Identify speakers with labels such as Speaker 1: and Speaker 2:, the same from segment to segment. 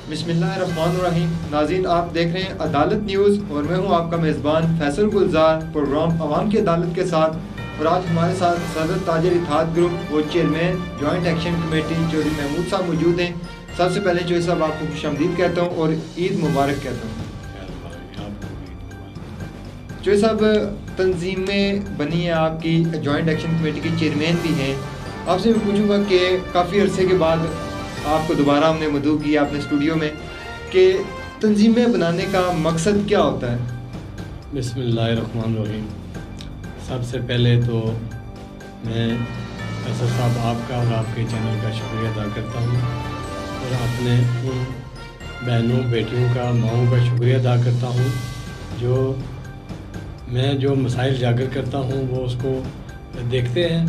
Speaker 1: बिस्मिल्लाहिर्रहमानिर्रहीम। नाज़रीन, आप देख रहे हैं अदालत न्यूज़ और मैं हूं आपका मेज़बान फैसल गुलजार। प्रोग्राम अवाम की अदालत के साथ और आज हमारे साथ सदर ताजिर इत्तेहाद ग्रुप और chairman joint action committee Chaudhry Mahmood sahab मौजूद हैं। सबसे पहले चौधरी साहब आपको खुशामदीद कहता हूँ और ईद मुबारक कहता हूँ। चौधरी साहब, तंजीमें बनी है आपकी, जॉइंट एक्शन कमेटी की चेयरमैन भी हैं। आपसे मैं पूछूंगा कि काफ़ी अरसे के बाद आपको दोबारा हमने मदऊ किया अपने स्टूडियो में कि तंजीमें बनाने का मकसद क्या होता है।
Speaker 2: बिस्मिल्लाहिर्रहमानिर्रहीम। सबसे पहले तो मैं फैसल साहब आपका और आपके चैनल का शुक्रिया अदा करता हूँ और अपने उन बहनों बेटियों का माओं का शुक्रिया अदा करता हूँ जो मैं जो मसाइल जागर करता हूँ वो उसको देखते हैं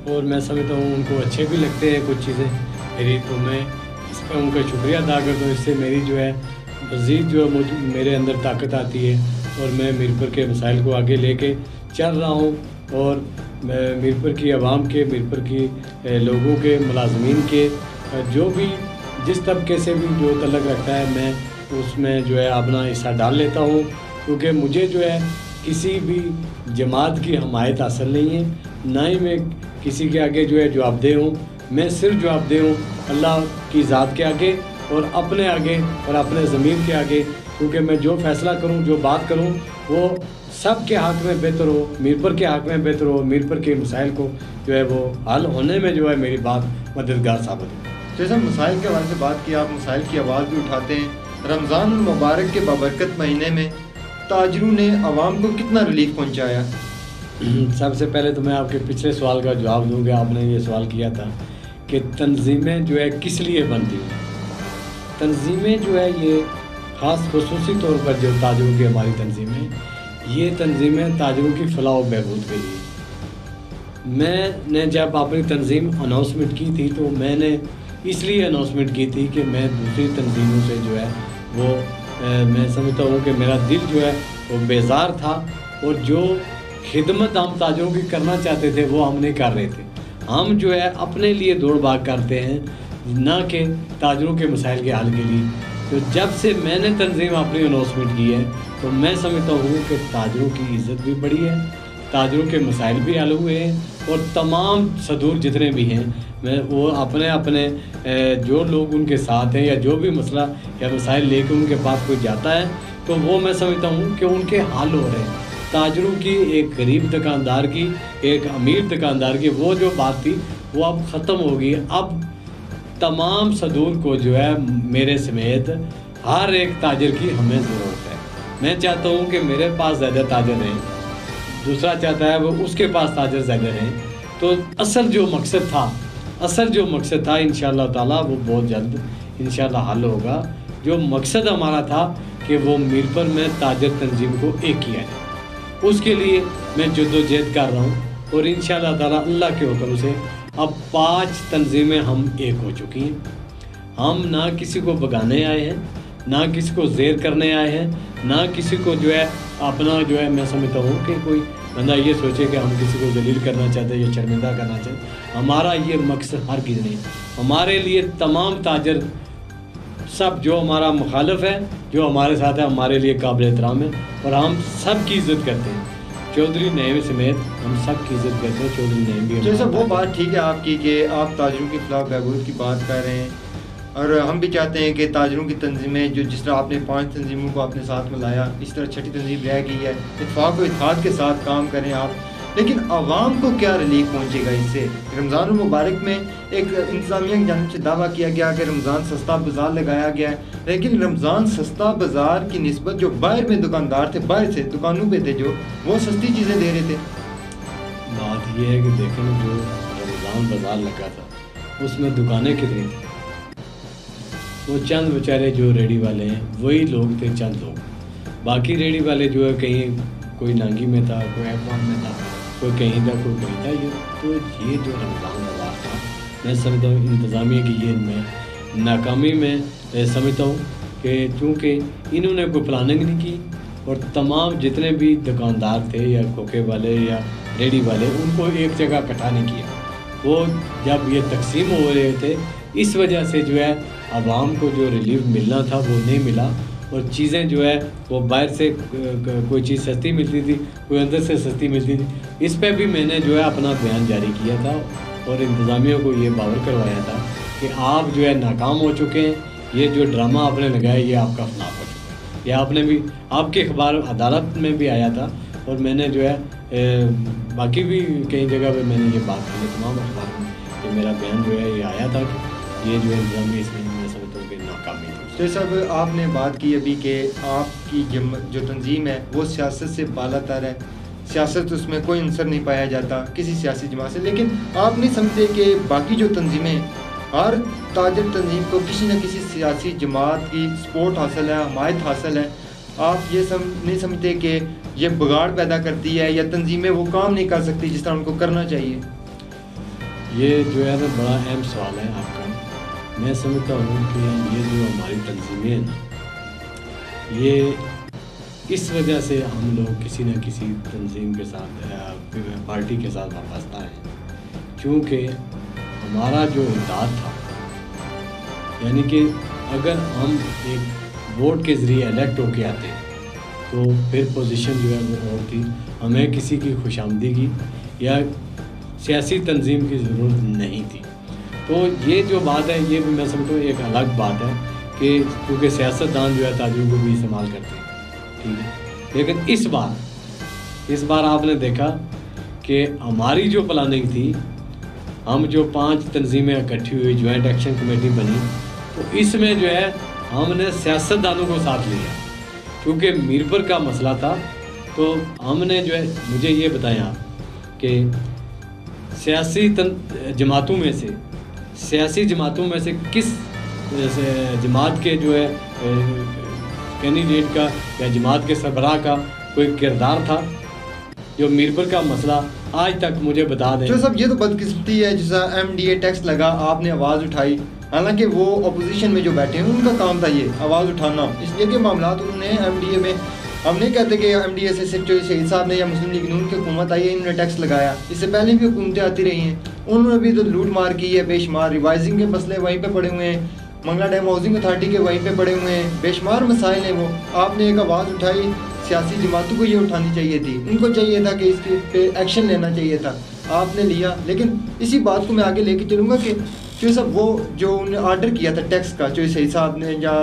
Speaker 2: और मैं समझता हूँ उनको अच्छे भी लगते हैं कुछ चीज़ें मेरी, तो मैं इस पर उनका शुक्रिया अदा करता हूँ। इससे मेरी जो है मज़ीद जो है मेरे अंदर ताकत आती है और मैं मीरपुर के मसाइल को आगे लेके चल रहा हूँ और मीरपुर की आवाम के, मीरपुर की लोगों के, मुलाजमीन के जो भी जिस तबके से भी जो तल्लक रखता है मैं उसमें जो है अपना हिस्सा डाल लेता हूँ, क्योंकि मुझे जो है किसी भी जमात की हमायत हासिल नहीं है, ना ही मैं किसी के आगे जो है जवाबदेह हूँ। मैं सिर्फ जवाबदेह हूँ अल्लाह की ज़ात के आगे और अपने आगे और अपने ज़मीन के आगे, क्योंकि मैं जो फ़ैसला करूँ, जो बात करूँ वो सब के हक़ में बेहतर हो, मीरपुर के हक़ में बेहतर हो, मीरपुर के मसाइल को जो है वो हल होने में जो है मेरी बात मददगार साबित हो।
Speaker 1: जैसे मसाइल के हवाले से बात की, आप मसाइल की आवाज़ भी उठाते हैं। रमज़ान मुबारक के बाबरकत महीने में ताजरों ने आवाम को कितना रिलीफ पहुँचाया?
Speaker 2: सबसे पहले तो मैं आपके पिछले सवाल का जवाब दूँगा। आपने ये सवाल किया था कि तंजीमें जो है किस लिए बनती हैं। तंजीमें जो है ये ख़ास खुसूसी तौर पर जो ताजरों की हमारी तंजीमें, ये तंजीमें ताजरों की फलाह व बहबूद के लिए। मैंने जब अपनी तंजीम अनाउंसमेंट की थी तो मैंने इसलिए अनाउंसमेंट की थी कि मैं दूसरी तंजीमों से जो है वो मैं समझता हूँ कि मेरा दिल जो है वो बेजार था और जो खिदमत हम ताजरों की करना चाहते थे वो हम नहीं कर रहे थे। हम जो है अपने लिए दौड़ भाग करते हैं, ना कि ताजरों के मसाइल के हल के लिए। तो जब से मैंने तंजीम अपनी अनाउंसमेंट की है तो मैं समझता हूँ कि ताजरों की इज़्ज़त भी बढ़ी है, ताजरों के मसाइल भी हल हुए हैं और तमाम सदूर जितने भी हैं मैं वो अपने अपने जो लोग उनके साथ हैं या जो भी मसला या मसाइल लेकर उनके पास कोई जाता है तो वो मैं समझता हूँ कि उनके हल हो रहे हैं। ताजरों की, एक गरीब दुकानदार की, एक अमीर दुकानदार की वो जो बात थी वो अब ख़त्म होगी। अब तमाम सदूर को जो है मेरे समेत हर एक ताजर की हमें ज़रूरत है। मैं चाहता हूँ कि मेरे पास ज़्यादा ताजर रहें, दूसरा चाहता है वो उसके पास ताजर ज़्यादा रहें। तो असल जो मकसद था इंशाअल्लाह ताला वो बहुत जल्द इंशाअल्लाह हल होगा। जो मकसद हमारा था कि वो मीरपुर में ताजर तंजीम को एक किया जाए, उसके लिए मैं जद्दोजहद कर रहा हूँ और इंशाअल्लाह ताला अल्लाह के हुक्म से अब 5 तंजीमें हम एक हो चुकी हैं। हम ना किसी को भगाने आए हैं, ना किसी को ज़ेर करने आए हैं, ना किसी को जो है अपना जो है मैं समझता हूँ कि कोई बंदा ये सोचे कि हम किसी को जलील करना चाहते हैं या शर्मिंदा करना चाहते हैं। हमारा ये मकसद हरगिज़ नहीं। हमारे लिए तमाम ताजर सब जो हमारा मुखालिफ है, जो हमारे साथ है, हमारे लिए काबिल एहतराम है और हम सब की इज़्ज़त करते हैं। चौधरी नईम समेत हम सब की इज़्ज़त करते हैं। चौधरी नईम भी
Speaker 1: जैसे वो बात ठीक है आपकी कि आप ताजरों की फलाह बहबूद की बात कर रहे हैं और हम भी चाहते हैं कि ताजरों की तंजीमें जो जिस तरह आपने 5 तंजीमों को अपने साथ मिलाया, इस तरह छठी तंजीम रह गई है, इत्तेफाक व इत्तेहाद के साथ काम करें आप। लेकिन आवाम को क्या रिलीफ पहुंचेगा इससे? रमज़ान मुबारक में एक इंतज़ामिया की जानिब से दावा किया गया कि रमज़ान सस्ता बाज़ार लगाया गया है, लेकिन रमज़ान सस्ता बाज़ार की निस्बत जो बाहर में दुकानदार थे, बाहर से दुकानों पे थे जो वो सस्ती चीज़ें दे रहे थे।
Speaker 2: बात यह है कि देखें जो रमज़ान बाज़ार लगा था उसमें दुकानें कितनी थी? वो चंद बेचारे जो रेडी वाले हैं वही लोग थे, चंद लोग। बाकी रेडी वाले जो है कहीं कोई नांगी में था, कोई एफवान में था, कोई कहीं था, कोई कहीं था। ये जो रमज़ान बाज़ार था मैं समझता हूँ इंतज़ामिया की ये मैं नाकामी में समझता हूँ कि चूँकि इन्होंने कोई प्लानिंग नहीं की और तमाम जितने भी दुकानदार थे या खोखे वाले या रेडी वाले उनको एक जगह इकट्ठा नहीं किया। वो जब ये तकसीम हो रहे थे इस वजह से जो है عوام کو جو ریلیف ملنا تھا وہ نہیں ملا، اور چیزیں جو ہے وہ باہر سے کوئی چیز سستی ملتی تھی، کوئی اندر سے سستی ملتی تھی. اس پہ بھی میں نے جو ہے اپنا بیان جاری کیا تھا اور انتظامیہ کو یہ باور کروایا تھا کہ آپ جو ہے ناکام ہو چکے ہیں، یہ جو ڈرامہ آپ نے لگایا یہ آپ کا فلاپ ہو چکا ہے. یہ آپ نے بھی، آپ کے اخبار عدالت میں بھی آیا تھا، اور میں نے جو ہے باقی بھی کئی جگہ پہ میں نے یہ بات کی ہے تمام اخبار میں کہ میرا بیان جو ہے یہ آیا تھا کہ یہ جو ہے انتظامیہ اس میں سمجھتا ہوں کہ ناکامی تھی.
Speaker 1: تو صاحب آپ نے بات کی ابھی کہ آپ کی جو تنظیم ہے وہ سیاست سے بالا تر ہے، سیاست اس میں کوئی عنصر نہیں پایا جاتا کسی سیاسی جماعت سے، لیکن آپ نہیں سمجھتے کہ باقی جو تنظیمیں، ہر تاجر تنظیم کو کسی نہ کسی سیاسی جماعت کی سپورٹ حاصل ہے، حمایت حاصل ہے؟ آپ یہ نہیں سمجھتے کہ یہ بگاڑ پیدا کرتی ہے یا تنظیمیں وہ کام نہیں کر سکتی جس طرح ان کو کرنا چاہیے؟
Speaker 2: یہ جو ہے نا بڑا اہم سوال ہے آپ کا. میں سمجھتا ہوں کہ یہ جو ہماری تنظیمیں ہیں نا، یہ اس وجہ سے ہم لوگ کسی نہ کسی تنظیم کے ساتھ پارٹی کے ساتھ وابستہ ہیں، کیونکہ ہمارا جو اتحاد تھا، یعنی کہ اگر ہم ایک ووٹ کے ذریعے الیکٹ ہو کے آتے تو پھر پوزیشن جو ہے وہ اور تھی، ہمیں کسی کی خوش آمدیدگی یا سیاسی تنظیم کی ضرورت نہیں تھی. تو یہ جو بات ہے یہ بھی میں سمجھتا ہوں ایک الگ بات ہے کہ کیونکہ سیاستدان جو ہے تاجروں کو بھی استعمال کرتے ہیں، ٹھیک ہے. لیکن اس بار آپ نے دیکھا کہ ہماری جو پلاننگ تھی، ہم جو 5 تنظیمیں اکٹھی ہوئی، جوائنٹ ایکشن کمیٹی بنی، تو اس میں جو ہے ہم نے سیاستدانوں کو ساتھ لیا کیونکہ میرپور کا مسئلہ تھا. تو ہم نے جو ہے، مجھے یہ بتائیں آپ کہ سیاسی جماعتوں میں سے کس جماعت کے جو ہے کینڈیڈیٹ کا یا جماعت کے سربراہ کا کوئی کردار تھا جو میرپور کا مسئلہ آج تک مجھے بتا دیں؟
Speaker 1: جو صاحب یہ تو بدقسمتی ہے، جیسا MDA ٹیکس لگا آپ نے آواز اٹھائی، حالانکہ وہ اپوزیشن میں جو بیٹھے ہیں ان کا کام تھا یہ آواز اٹھانا، اس لیے کہ معاملات انہوں نے MDA میں، ہم نہیں کہتے کہ MDA سے صرف جو شہید صاحب نے یا مسلم لیگ نون کی حکومت آئی ہے انہوں نے ٹیکس لگایا، اس سے پہلے بھی حکومتیں آتی رہی ہیں، انہوں نے بھی تو لوٹ مار کی ہے بے شمار. ریوائزنگ کے مسئلے وہیں پہ پڑے ہوئے ہیں، منگلا ڈیم ہاؤسنگ اتھارٹی کے وہیں پہ پڑے ہوئے ہیں، بے شمار مسائل ہیں. وہ آپ نے ایک آواز اٹھائی، سیاسی جماعتوں کو یہ اٹھانی چاہیے تھی، ان کو چاہیے تھا کہ اس پہ ایکشن لینا چاہیے تھا، آپ نے لیا. لیکن اسی بات کو میں آگے لے کے چلوں گا کہ جو سب وہ جو انہوں نے آرڈر کیا تھا ٹیکس کا، جو صحیح صاحب نے یا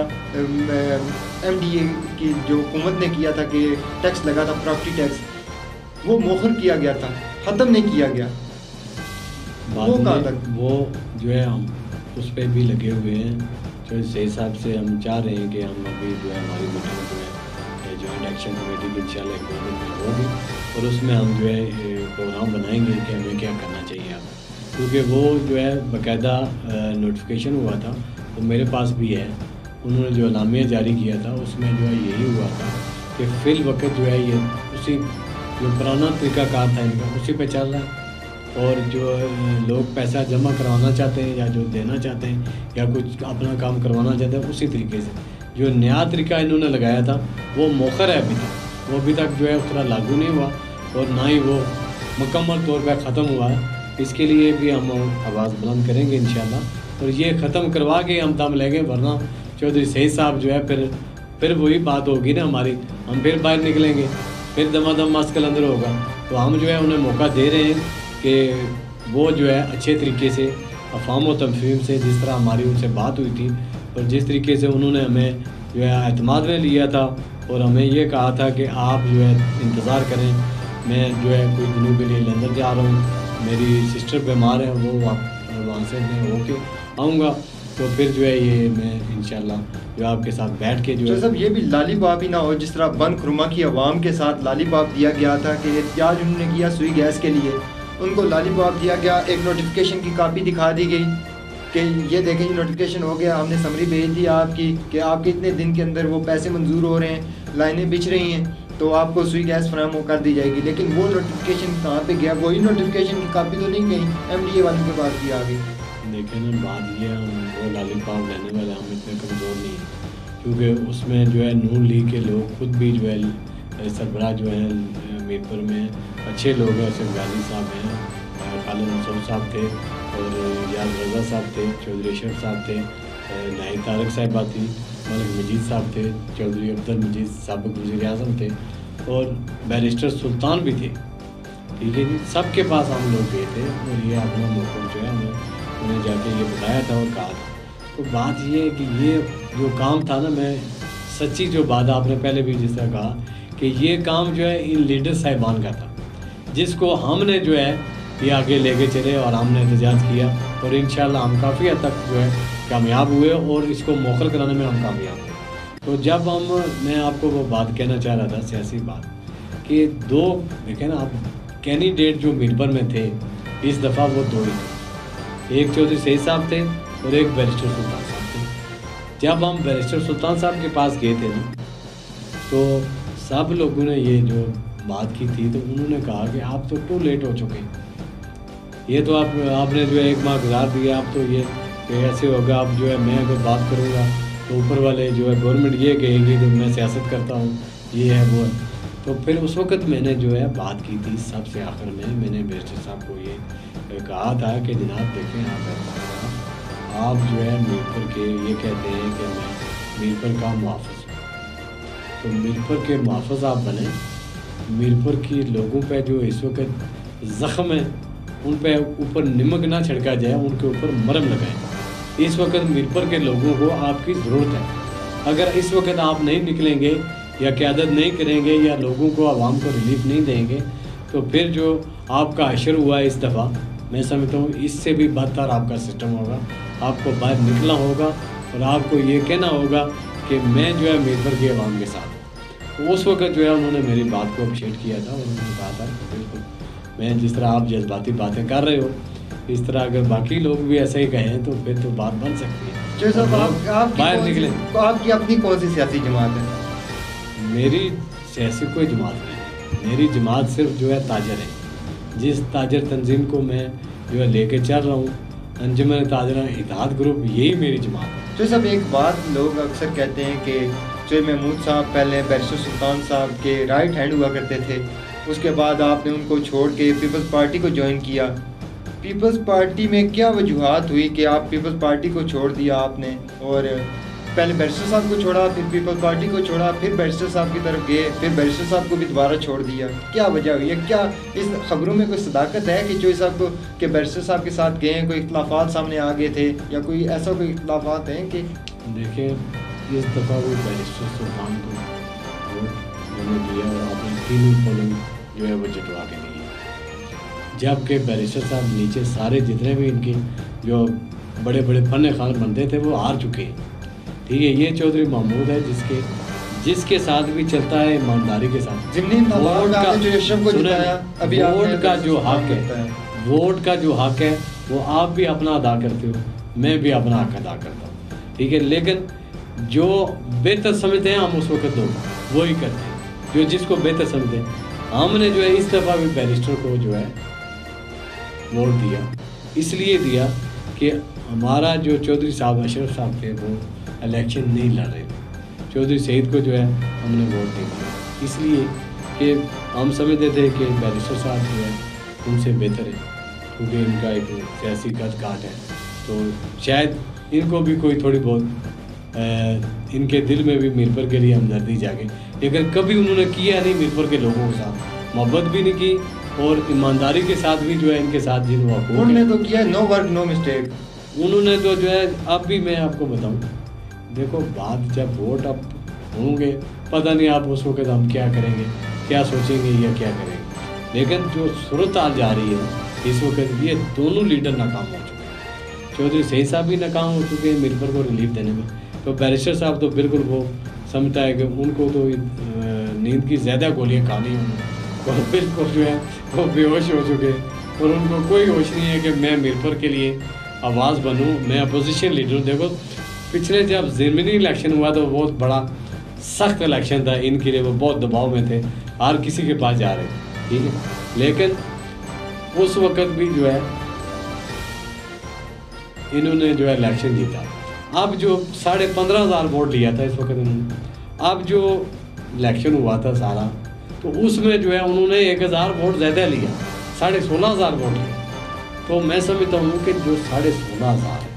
Speaker 1: MDA کی جو حکومت نے کیا تھا کہ ٹیکس لگا تھا پراپرٹی ٹیکس، وہ مؤخر کیا گیا تھا، ختم نہیں کیا گیا. وہ کہاں تک؟
Speaker 2: وہ جو ہے ہم اس پہ بھی لگے ہوئے ہیں. جو صحیح صاحب سے ہم چاہ رہے ہیں کہ ہم ابھی جو ہے ہماری میٹنگ جو ہے جوائنٹ ایکشن کمیٹی کی انشاءاللہ ایک 2 دن میں ہوگی، اور اس میں ہم جو ہے پروگرام بنائیں گے کہ ہمیں کیا کرنا چاہیے اب، کیونکہ وہ جو ہے باقاعدہ نوٹیفیکیشن ہوا تھا، وہ میرے پاس بھی ہے. انہوں نے جو اعلامیہ جاری کیا تھا اس میں جو ہے یہی ہوا تھا کہ فی الوقت جو ہے یہ اسی جو پرانا طریقہ کار تھا ان کا اسی پہ چل رہا ہے، اور جو لوگ پیسہ جمع کروانا چاہتے ہیں یا جو دینا چاہتے ہیں یا کچھ اپنا کام کروانا چاہتے ہیں اسی طریقے سے. جو نیا طریقہ انہوں نے لگایا تھا وہ مؤخر ہے ابھی تک جو ہے اس طرح لاگو نہیں ہوا، اور نہ ہی وہ مکمل طور پہ ختم ہوا ہے. اس کے لیے بھی ہم آواز بلند کریں گے انشاءاللہ، اور یہ ختم کروا کے ہم دم لیں گے، ورنہ چودھری سعید صاحب جو ہے پھر وہی بات ہوگی نا ہماری، ہم پھر باہر نکلیں گے، پھر دما دم ماسک اندر ہوگا. تو ہم جو ہے انہیں موقع دے رہے ہیں کہ وہ جو ہے اچھے طریقے سے افہام و تفہیم سے، جس طرح ہماری ان سے بات ہوئی تھی اور جس طریقے سے انہوں نے ہمیں جو ہے اعتماد میں لیا تھا اور ہمیں یہ کہا تھا کہ آپ جو ہے انتظار کریں، میں جو ہے کچھ دنوں کے لیے لندن جا رہا ہوں، میری سسٹر بیمار ہے، وہ وہاں سے میں ہو کے آؤں گا، تو پھر جو ہے یہ میں انشاءاللہ جو آپ کے ساتھ بیٹھ کے جو ہے
Speaker 1: صاحب یہ بھی لالی پاپ ہی نہ ہو، جس طرح بند خرما کی عوام کے ساتھ لالی پاپ دیا گیا تھا کہ احتجاج انہوں نے کیا سوئی گیس کے لیے، ان کو لالی پاپ دیا گیا، ایک نوٹیفیکیشن کی کاپی دکھا دی گئی کہ یہ دیکھیں یہ نوٹیفیکیشن ہو گیا، ہم نے سمری بھیج دی آپ کی کہ آپ کے اتنے دن کے اندر وہ پیسے منظور ہو رہے ہیں، لائنیں بچ رہی ہیں، تو آپ کو سوئی گیس فراہم کر دی جائے گی. لیکن وہ نوٹیفیکیشن کہاں پہ گیا؟ وہی نوٹیفیکیشن کی کاپی تو نہیں گئی، MDA والوں کے پاس بھی آ گئی.
Speaker 2: دیکھیں نا بات یہ ہے، ہم وہ لالی پاپ لینے والے ہم اتنے کمزور نہیں ہیں، کیونکہ اس میں جو ہے نون لیگ کے لوگ خود بھی جو ہے سربراہ جو ہے میرپور میں اچھے لوگ ہیں، اسد غازی صاحب ہیں، خالد نصر صاحب تھے، اور یاد رضا صاحب تھے، چودھری اشرف صاحب تھے، नाई तारक साहिबा थी, मलिक मजीद साहब थे, चौधरी अब्दुल मजीद सबक वज़ीर आज़म थे और बैरिस्टर सुल्तान भी थे। ठीक है जी, सबके पास हम लोग गए थे और ये अपना मौक़िफ़ जो है हमें उन्हें जाके ये बताया था और कहा था। तो बात ये है कि ये जो काम था ना, मैं सच्ची जो बात आपने पहले भी जिस तरह कहा कि ये काम जो है इन लीडर साहिबान का था, जिसको हमने जो है ये आगे लेके चले और हमने एहतजाज किया और इंशाल्लाह हम काफ़ी हद तक जो है कामयाब हुए और इसको मौखर कराने में हम कामयाब हुए। तो जब मैं आपको वो बात कहना चाह रहा था, सियासी बात, कि दो देखें ना आप कैंडिडेट जो मिलबर में थे इस दफ़ा वो दो ही थे, एक चौधरी सईद साहब थे और एक बैरिस्टर सुल्तान साहब थे। जब हम बैरिस्टर सुल्तान साहब के पास गए थे ना, तो सब लोगों ने ये जो बात की थी, तो उन्होंने कहा कि आप तो टू लेट हो चुके हैं, ये तो आपने जो है 1 माह गुजार दिया, आप तो ये ऐसे होगा, आप जो है मैं अगर बात करूँगा तो ऊपर वाले जो है गवर्नमेंट ये कहेगी तो मैं सियासत करता हूँ, ये है वो है। तो फिर उस वक़्त मैंने जो है बात की थी, सबसे आखिर में मैंने बैरिस्टर साहब को ये कहा था कि जनाब देखें आप जो है मीरपुर के ये कहते हैं कि मैं मीरपुर का मुहाफ़िज़ हूँ, तो मीरपुर के मुहाफ़िज़ आप बने, मीरपुर की लोगों पे जो इस वक्त ज़ख्म है उन पे ऊपर नमक ना छिड़का जाए, उनके ऊपर मरहम लगाएं। इस वक्त मीरपुर के लोगों को आपकी ज़रूरत है। अगर इस वक्त आप नहीं निकलेंगे या क़यादत नहीं करेंगे या लोगों को आवाम को रिलीफ नहीं देंगे, तो फिर जो आपका हशर हुआ है इस दफ़ा, मैं समझता हूँ इससे भी बदतर आपका सिस्टम होगा। आपको बाहर निकलना होगा और आपको ये कहना होगा कि मैं जो है मीरपुर की आवाम के साथ। तो उस वक्त जो है उन्होंने मेरी बात को अप्रिशिएट किया था और उन्होंने कहा था बिल्कुल मैं जिस तरह आप जज्बाती बातें कर रहे हो, इस तरह अगर बाकी लोग भी ऐसे ही कहें तो फिर तो बात बन सकती है। बाहर निकले।
Speaker 1: आपकी अपनी कौन सी सियासी जमात है?
Speaker 2: मेरी सियासी कोई जमात नहीं है, मेरी जमात सिर्फ जो है ताजर है। जिस ताजर तंजीम को मैं जो है लेके चल रहा हूँ, अंजुमन ताजरा इत्तेहाद ग्रुप, यही मेरी जमात है।
Speaker 1: तो सब एक बात लोग अक्सर कहते हैं कि जो महमूद साहब पहले बैरिस्टर सुल्तान साहब के राइट हैंड हुआ करते थे, उसके बाद आपने उनको छोड़ के पीपल्स पार्टी को ज्वाइन किया। पीपल्स पार्टी में क्या वजूहात हुई कि आप पीपल्स पार्टी को छोड़ दिया आपने, और पहले बैरिस्टर साहब को छोड़ा, फिर पीपल्स पार्टी को छोड़ा, फिर बैरिस्टर साहब की तरफ गए, फिर बैरिस्टर साहब को भी दोबारा छोड़ दिया? क्या वजह हुई है? क्या इस खबरों में कोई सदाकत है कि चौधरी साहब को कि बैरिस्टर साहब के साथ गए, कोई इख्तलाफात सामने आ गए थे, या कोई ऐसा कोई इख्तलाफात हैं कि?
Speaker 2: देखिए, इस दफ़ा वो बैरिस्टर सुल्तान को मैंने दिया और अपनी तीनों पोलिंग जो है वो जटवा के दी है, जबकि बैरिस्टर साहब नीचे सारे जितने भी इनके जो बड़े बड़े फन खान बनते थे वो हार चुके हैं। ठीक है, ये चौधरी महमूद है जिसके साथ भी चलता है ईमानदारी के साथ। वोट का जो हक है वो आप भी अपना अदा करते हो, मैं भी अपना हक अदा करता हूँ। ठीक है, लेकिन जो बेहतर समझते हैं हम उस वक्त लोग वही करते हैं, जो जिसको बेहतर समझते हैं। हमने जो है इस दफ़ा भी बैरिस्टर को जो है वोट दिया, इसलिए दिया कि हमारा जो चौधरी साहब अशरफ साहब थे वो इलेक्शन नहीं लड़ रहे थे। चौधरी सईद को जो है हमने वोट नहीं दिया, इसलिए कि हम समझते थे कि बैरिस्टर साहब जो है उनसे बेहतर है, क्योंकि इनका एक सियासी कद काट है, तो शायद इनको भी कोई थोड़ी बहुत इनके दिल में भी मीरपुर के लिए हमदर्दी जागे। लेकिन कभी उन्होंने किया नहीं मीरपुर के लोगों के साथ, मोहब्बत भी नहीं की, और ईमानदारी के साथ भी जो है इनके साथ जिन
Speaker 1: उन्होंने तो किया नो वर्क नो मिस्टेक,
Speaker 2: उन्होंने तो जो है। अब भी मैं आपको बताऊं, देखो बात जब वोट अब होंगे, पता नहीं आप उस वक्त हम क्या करेंगे, क्या सोचेंगे या क्या करेंगे, लेकिन जो सूरत हाल जा रही है इस वक्त, ये दोनों लीडर नाकाम हो चुके हैं। चौधरी सईद साहब भी नाकाम हो चुके हैं मीरपुर को रिलीफ देने में, तो बैरिस्टर साहब तो बिल्कुल वो समझता है कि उनको तो नींद की ज़्यादा गोलियां खानी होंगी, और बिल्कुल जो है वो बेहोश हो चुके हैं, और उनको कोई होश नहीं है कि मैं मीरपुर के लिए आवाज़ बनूं, मैं अपोजिशन लीडर हूँ। देखो पिछले जब ज़मीनी इलेक्शन हुआ तो बहुत बड़ा सख्त इलेक्शन था इनके लिए, वो बहुत दबाव में थे, हर किसी के पास जा रहे थे। ठीक है, लेकिन उस वक्त भी जो है इन्होंने जो है इलेक्शन जीता। अब जो 15,500 वोट लिया था इस वक्त उन्होंने, अब जो इलेक्शन हुआ था सारा, तो उसमें जो है उन्होंने 1000 वोट ज़्यादा लिया, 16,500 वोट लिया। तो मैं समझता हूँ कि जो 16,500 है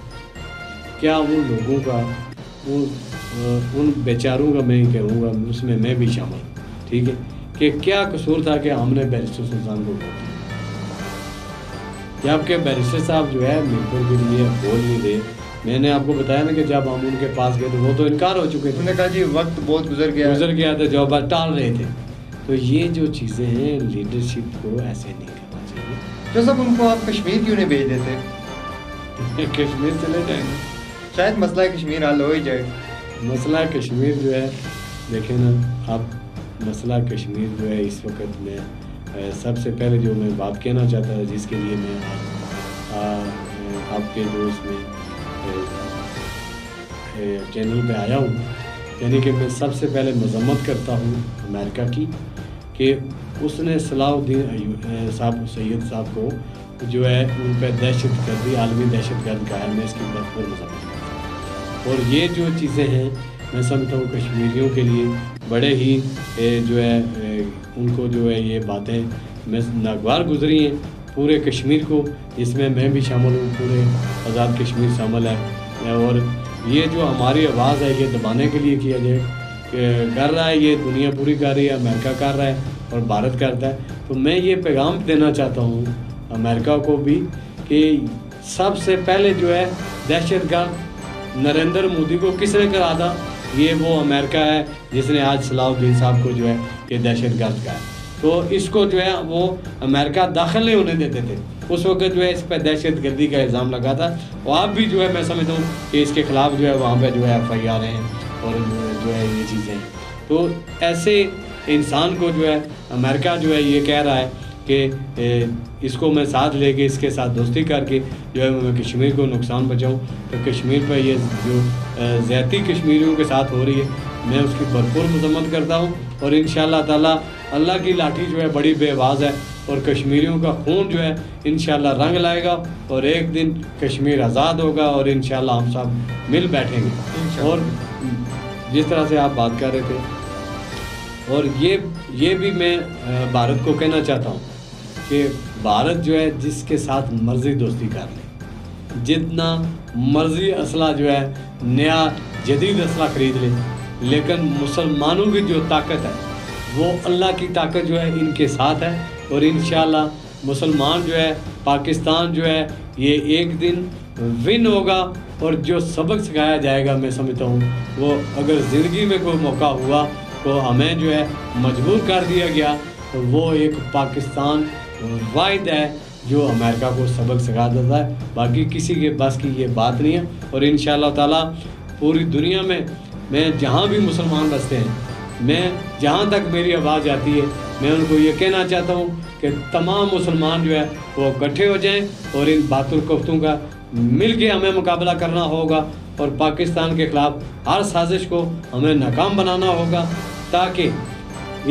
Speaker 2: क्या उन लोगों का उन बेचारों का मैं कहूँगा उसमें मैं भी शामिल हूँ, ठीक है, कि क्या कसूर था कि हमने बैरिस्टर सुल्तान को वोट दिया, जबकि बैरिस्टर साहब जो है मीरपुर के लिए बोल नहीं रहे। मैंने आपको बताया ना कि जब हम उनके पास गए तो वो तो इनकार हो चुके थे,
Speaker 1: उन्होंने कहा जी वक्त बहुत गुजर गया
Speaker 2: था, जो बात टाल रहे थे। तो ये जो चीज़ें हैं लीडरशिप को ऐसे नहीं करना चाहिए।
Speaker 1: तो सब उनको आप कश्मीर क्यों नहीं भेज देते?
Speaker 2: कश्मीर चले जाएंगे,
Speaker 1: शायद मसला कश्मीर हल हो ही जाए।
Speaker 2: मसला कश्मीर जो है, देखें ना आप, मसला कश्मीर जो है इस वक्त में सबसे पहले जो मैं बात कहना चाहता था, जिसके लिए मैं आपके जो इसमें चैनल पे आया हूँ, यानी कि मैं सबसे पहले मजम्मत करता हूँ अमेरिका की कि उसने सलाहुद्दीन साहब सैयद साहब को जो है उन पर दहशत गर्दी, आलमी दहशत गर्द कहा है। मैं इसकी भरपूर मजम्मत करता हूँ। और ये जो चीज़ें हैं मैं समझता हूँ कश्मीरियों के लिए बड़े ही जो है उनको जो है ये बातें मैं नागवार गुजरी हैं पूरे कश्मीर को, इसमें मैं भी शामिल हूँ, पूरे आज़ाद कश्मीर शामिल है। और ये जो हमारी आवाज़ है ये दबाने के लिए किया जाए कर रहा है, ये दुनिया पूरी कर रही है, अमेरिका कर रहा है और भारत करता है। तो मैं ये पैगाम देना चाहता हूँ अमेरिका को भी कि सबसे पहले जो है दहशतगर्द नरेंद्र मोदी को किसने करा था, ये वो अमेरिका है जिसने आज सलाहुद्दीन साहब को जो है ये दहशतगर्द कहा। तो इसको जो है वो अमेरिका दाखिल नहीं होने देते थे, उस वक्त जो है इस पर दहशत गर्दी का इल्ज़ाम लगा था। और आप भी जो है मैं समझता हूँ कि इसके ख़िलाफ़ जो है वहाँ पे जो है FIR हैं और जो है ये चीज़ें। तो ऐसे इंसान को जो है अमेरिका जो है ये कह रहा है कि इसको मैं साथ लेके इसके साथ दोस्ती करके जो है मैं कश्मीर को नुकसान पहुँचाऊँ। तो कश्मीर पर ये जो ज़्यादती कश्मीरियों के साथ हो रही है मैं उसकी भरपूर मजम्मत करता हूँ। और इंशाअल्लाह ताला अल्लाह की लाठी जो है बड़ी बेआवाज़ है और कश्मीरियों का खून जो है इंशाअल्लाह रंग लाएगा और एक दिन कश्मीर आज़ाद होगा और इंशाअल्लाह हम सब मिल बैठेंगे। और जिस तरह से आप बात कर रहे थे, और ये भी मैं भारत को कहना चाहता हूँ कि भारत जो है जिसके साथ मर्ज़ी दोस्ती कर ले, जितना मर्ज़ी असला जो है नया जदीद असला ख़रीद ले, लेकिन मुसलमानों की जो ताकत है वो अल्लाह की ताकत जो है इनके साथ है। और इंशाअल्लाह मुसलमान जो है पाकिस्तान जो है ये एक दिन विन होगा। और जो सबक सिखाया जाएगा मैं समझता हूँ वो अगर ज़िंदगी में कोई मौका हुआ तो हमें जो है मजबूर कर दिया गया, तो वो एक पाकिस्तान वाहिद है जो अमेरिका को सबक सिखा देता है, बाकी किसी के बस की ये बात नहीं है। और इंशाअल्लाह ताला पूरी दुनिया में मैं जहाँ भी मुसलमान बसते हैं, मैं जहाँ तक मेरी आवाज़ आती है मैं उनको ये कहना चाहता हूँ कि तमाम मुसलमान जो है वो इकट्ठे हो जाएं और इन बातुल कफ्तों का मिल के हमें मुकाबला करना होगा और पाकिस्तान के ख़िलाफ़ हर साजिश को हमें नाकाम बनाना होगा, ताकि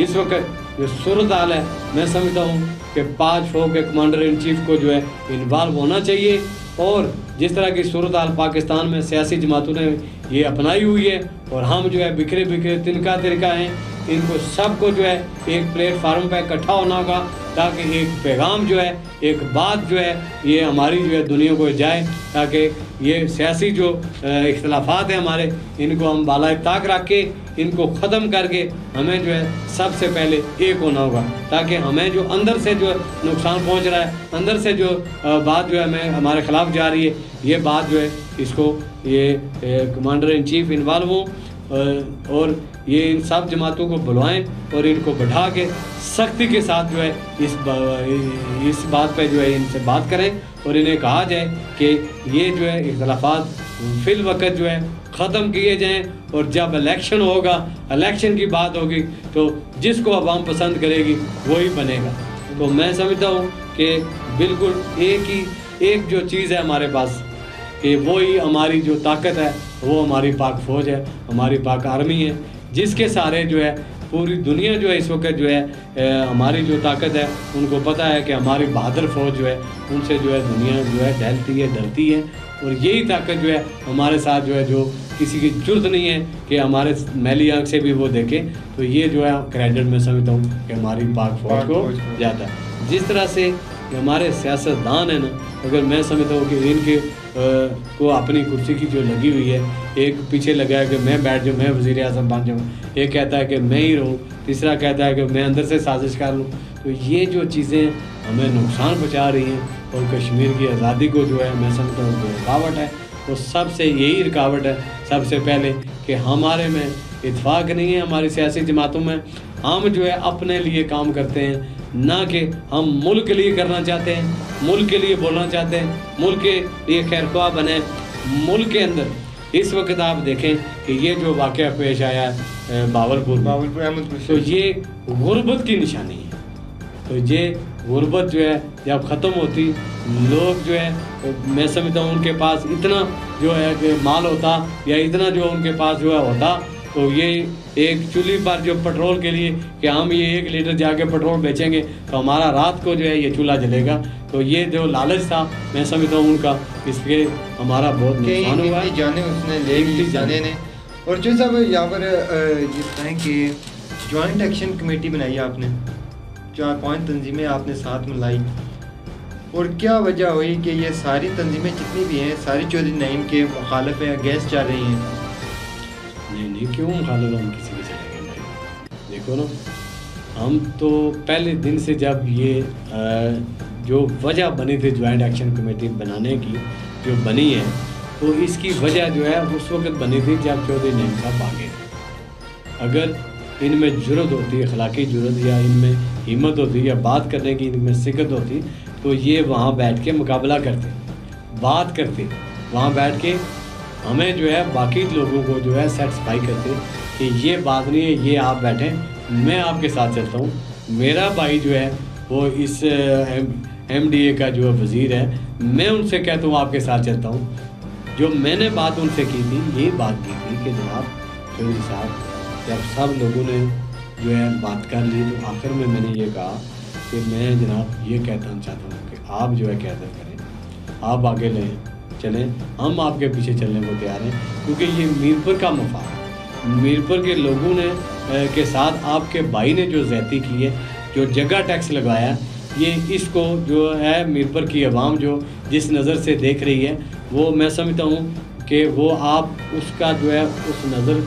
Speaker 2: इस वक्त जो सूरत हाल है मैं समझता हूँ कि 5 फौज के कमांडर इन चीफ को जो है इन्वॉल्व होना चाहिए। और जिस तरह की सूरत हाल पाकिस्तान में सियासी जमातों ने ये अपनाई हुई है और हम जो है बिखरे बिखरे तिनका तिनका हैं, इनको सबको जो है एक प्लेटफार्म पर इकट्ठा होना होगा ताकि एक पैगाम जो है, एक बात जो है ये हमारी जो है दुनिया को जाए, ताकि ये सियासी जो इख्तलाफात हैं हमारे, इनको हम बालाए ताक रख के इनको ख़त्म करके हमें जो है सबसे पहले एक होना होगा, ताकि हमें जो अंदर से जो नुकसान पहुंच रहा है, अंदर से जो बात जो है हमें हमारे ख़िलाफ़ जा रही है, ये बात जो है इसको ये कमांडर इन चीफ इन्वॉल्व हों और ये इन सब जमातों को बुलवाएं और इनको बैठा के सख्ती के साथ जो है इस बात पे जो है इनसे बात करें और इन्हें कहा जाए कि ये जो है इख्तलाफात फिल वक्त जो है ख़त्म किए जाएं। और जब इलेक्शन होगा, इलेक्शन की बात होगी तो जिसको अवाम पसंद करेगी वही बनेगा। तो मैं समझता हूँ कि बिल्कुल एक जो चीज़ है हमारे पास कि वही हमारी जो ताकत है वो हमारी पाक फ़ौज है, हमारी पाक आर्मी है, जिसके सारे जो है पूरी दुनिया जो है इस वक्त जो है हमारी जो ताकत है उनको पता है कि हमारी बहादुर फ़ौज जो है उनसे जो है दुनिया जो है डरती है डरती है। और यही ताकत जो है हमारे साथ जो है जो किसी की जुर्त नहीं है कि हमारे मैली आँख से भी वो देखे, तो ये जो है क्रेडिट मैं समझता हूँ कि हमारी पाक फ़ौज को जाता है। जिस तरह से हमारे सियासतदान है ना, अगर मैं समझता हूँ कि इनके को अपनी कुर्सी की जो लगी हुई है, एक पीछे लगा है कि मैं बैठ जाऊँ, मैं वज़ीर आज़म बन जाऊँ, एक कहता है कि मैं ही रहूँ, तीसरा कहता है कि मैं अंदर से साजिश कर लूँ। तो ये जो चीज़ें हमें नुकसान पहुँचा रही हैं और कश्मीर की आज़ादी को जो है मैं समझता हूँ कि रुकावट है। तो सबसे यही रुकावट है सबसे पहले कि हमारे में इत्फाक नहीं है, हमारी सियासी जमातों में। हम जो है अपने लिए काम करते हैं, ना कि हम मुल्क के लिए करना चाहते हैं, मुल्क के लिए बोलना चाहते हैं, मुल्क के लिए खैरख्वाह बने। मुल्क के अंदर इस वक्त आप देखें कि ये जो वाक़या पेश आया है बावलपुर में, तो ये गुर्बत की निशानी है। तो ये गुर्बत जो है जब ख़त्म होती, लोग जो है मैं समझता हूँ उनके पास इतना जो है कि माल होता या इतना जो उनके पास जो है होता, तो ये एक चूल्ही पर जो पेट्रोल के लिए कि हम ये 1 लीटर जाके पेट्रोल बेचेंगे तो हमारा रात को जो है ये चूल्हा जलेगा। तो ये जो लालच था मैं समझता हूँ उनका, इसके हमारा बहुत नुकसान हुआ है।
Speaker 1: जाने उसने ले ली जाने ने। और जो साहब यहाँ पर जिस तरह की जॉइंट एक्शन कमेटी बनाई आपने, 4-5 तंजीमें आपने साथ मिलाई, और क्या वजह हुई कि ये सारी तंजीमें जितनी भी हैं सारी चौधरी नईम के मुखालिफ हैं, अगेंस्ट जा रही हैं?
Speaker 2: नहीं क्यों मुखालिफ हम किसी के चलेंगे भाई? देखो ना, हम तो पहले दिन से जब ये जो वजह बनी थी जॉइंट एक्शन कमेटी बनाने की जो बनी है, तो इसकी वजह जो है उस वक्त बनी थी जब चौधरी नईम साहब भागे थे। अगर इनमें जुर्रत होती, अखलाकी जुर्रत, या इनमें हिम्मत होती, या बात करने की इनमें सिकत होती, तो ये वहाँ बैठ के मुकाबला करते, बात करते, वहाँ बैठ के हमें जो है बाकी लोगों को जो है सेटिस्फाई करते कि ये बात नहीं है, ये आप बैठें, मैं आपके साथ चलता हूँ। मेरा भाई जो है वो इस MDA का जो वज़ीर है, मैं उनसे कहता हूँ आपके साथ चलता हूँ। जो मैंने बात उनसे की थी, यही बात की थी कि जनाब चौधरी साहब, जब सब लोगों ने जो है बात कर ली, तो आखिर में मैंने ये कहा कि मैं जनाब ये कहना चाहता हूँ कि आप जो है क़यादत करें, आप आगे लें, चलें, हम आपके पीछे चलने को तैयार हैं, क्योंकि ये मीरपुर का मफाद है। मीरपुर के लोगों ने के साथ आपके भाई ने जो ज़्यादती की है, जो जगह टैक्स लगाया, ये इसको जो है मीरपुर की आवाम जो जिस नज़र से देख रही है, वो मैं समझता हूँ कि वो आप उसका जो है उस नज़र